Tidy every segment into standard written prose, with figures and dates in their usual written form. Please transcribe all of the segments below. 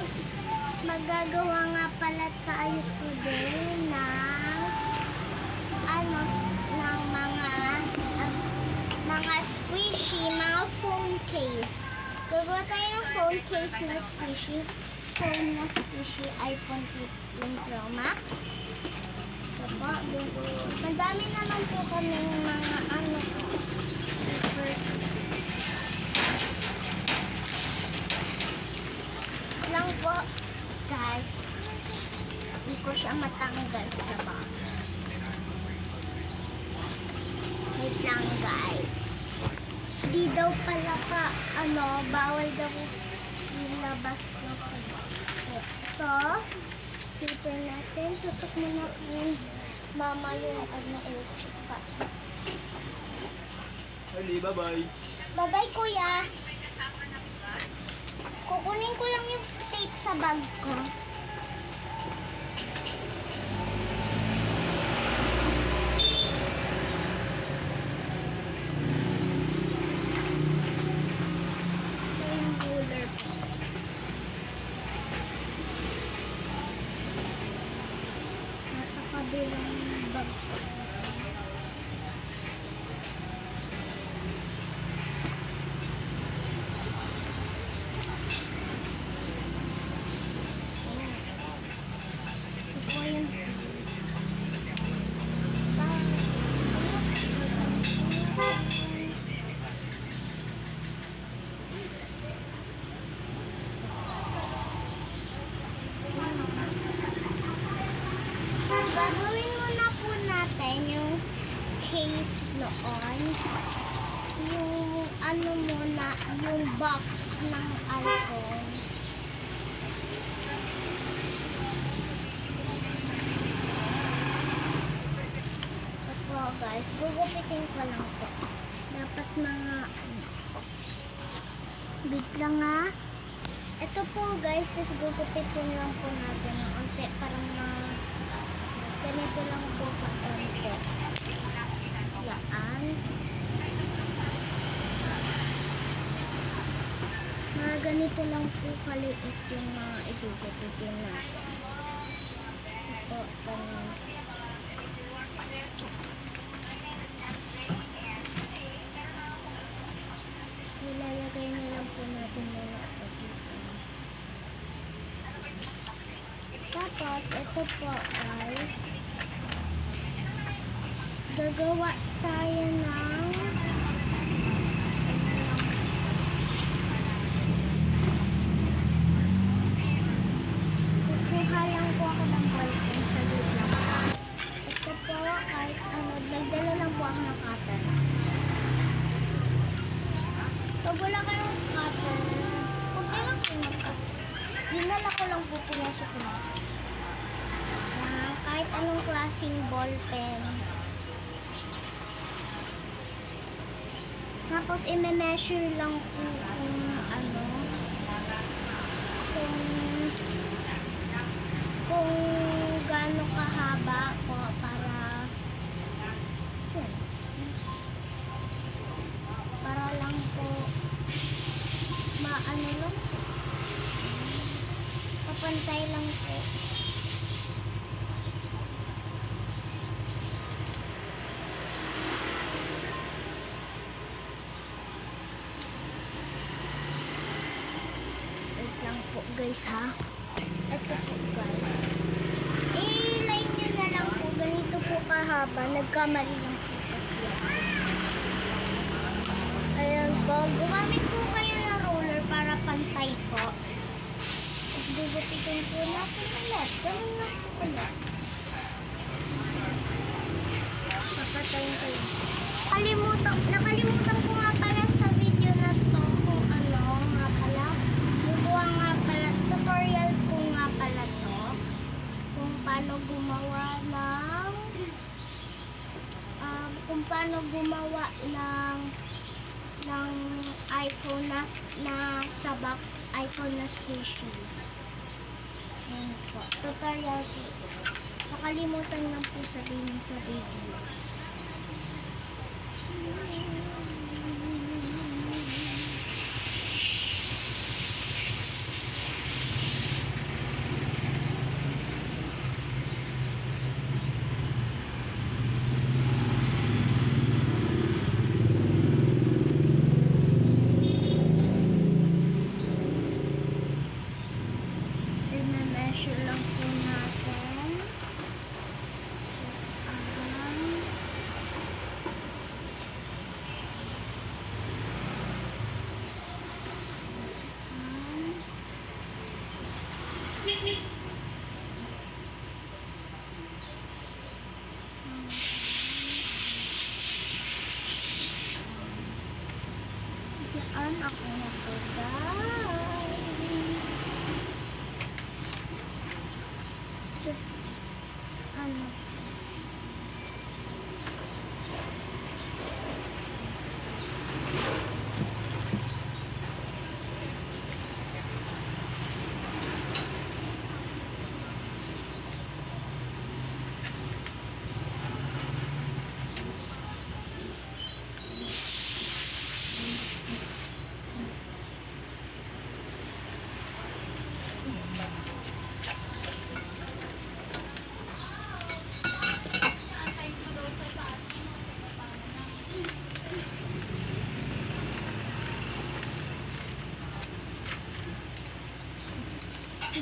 guys, magagawa nga pala tayo today ng ng mga squishy, mga phone case. Gagawa tayo ng phone case na squishy, iPhone 15 Pro Max. So po, madami naman po kami mga first lang po guys, hindi ko siya matanggal sa box. Wait lang guys, di daw pala bawal daw ilabas na po. Ito, paper natin, tutok muna kung mama yung pa. Ali, bye-bye. Bye-bye kuya. Kukunin ko lang yung tape sa bag ko. Ito yung ruler po. Nasa kabilang bag ko. So, gagawin muna po natin yung case noon. Yung muna, yung box ng iPhone. Ito guys, gugupitin ko lang po. Dapat mga bit lang nga. Ito po guys, just gugupitin lang po natin ng unti para ganito lang po ka-unti. Yan. Mga ganito lang po kaliit yung mga igugupitin natin. Ito, ganyan. Ilalagay na lang po natin muna ito dito. Tapos, ito po guys, gagawa tayo ng kukuha lang po ako ng ballpen sa lang. Ito po, kahit nagdala lang po ako ng cutter. Pag wala kayong cutter, okay lang po mag-cut. Dinala ko lang po pinasok ko. Kahit anong klaseng ballpen. Tapos i-measure lang po kung gaano kahaba po para lang po lang papantay lang po. Wait lang po guys ha. Ito po guys, i-line nyo na lang po ganito po kahaba. Nagkamali lang po kasi ayan po, gumamit po kayo ng roller para pantay po. Gugupitin po natin ulit. Ganun lang po ulit. Papatayin ko yun. Nakalimutan ko nga pala sa video na to kung nga pala. Gumawa nga pala, tutorial po nga pala to. Kung paano gumawa ng iPhone na sa box, iPhone na squishy. Ayan po, tutorial po. Nakalimutan lang po sabihin sa video. i-measure lang po natin. Diyan ako na po, guys. Just, ano,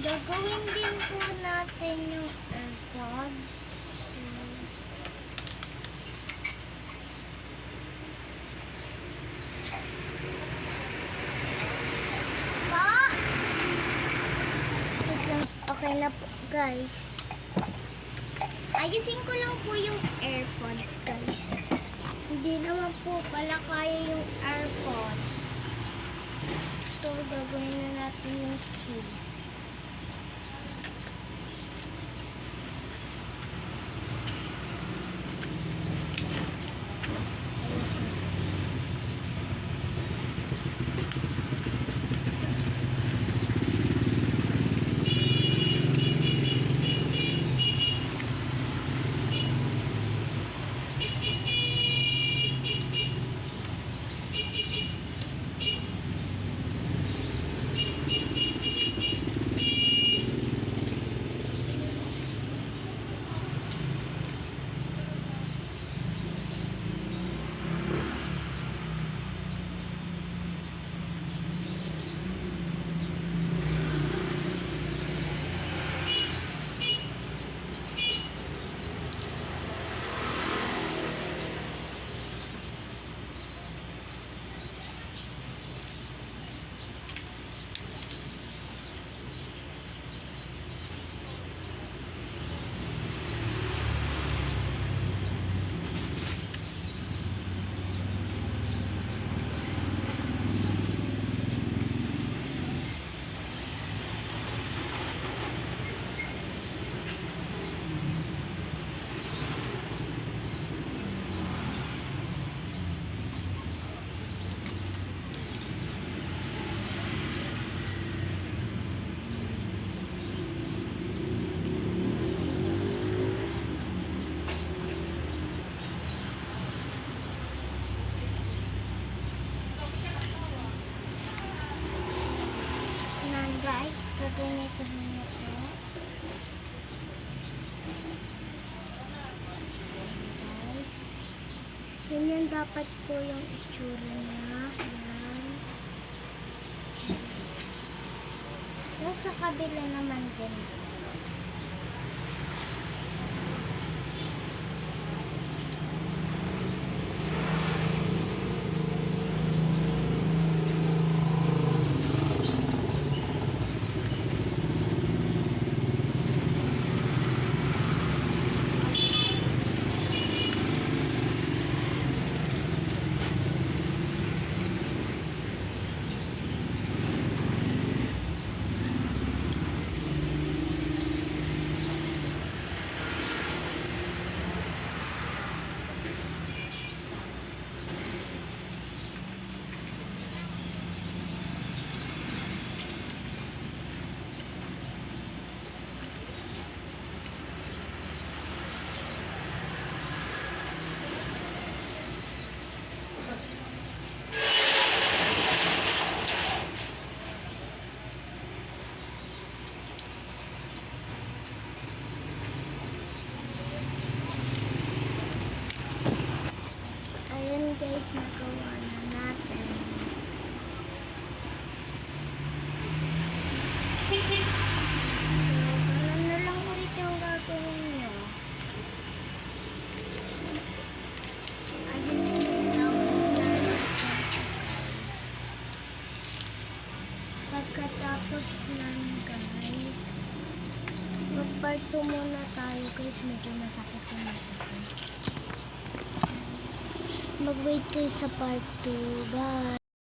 gagawin din po natin yung AirPods. Okay na po, guys. Ayusin ko lang po yung AirPods, guys. Hindi naman po pala kaya yung AirPods. So, gagawin na natin yung case. Guys, gaganito na ito. Guys, ganyan dapat po yung itsura niya. Yan. Tapos sa kabila naman din. Mag-part 2 muna tayo guys. Medyo masakit yung mata ko. Mag-wait kayo sa part 2. Bye!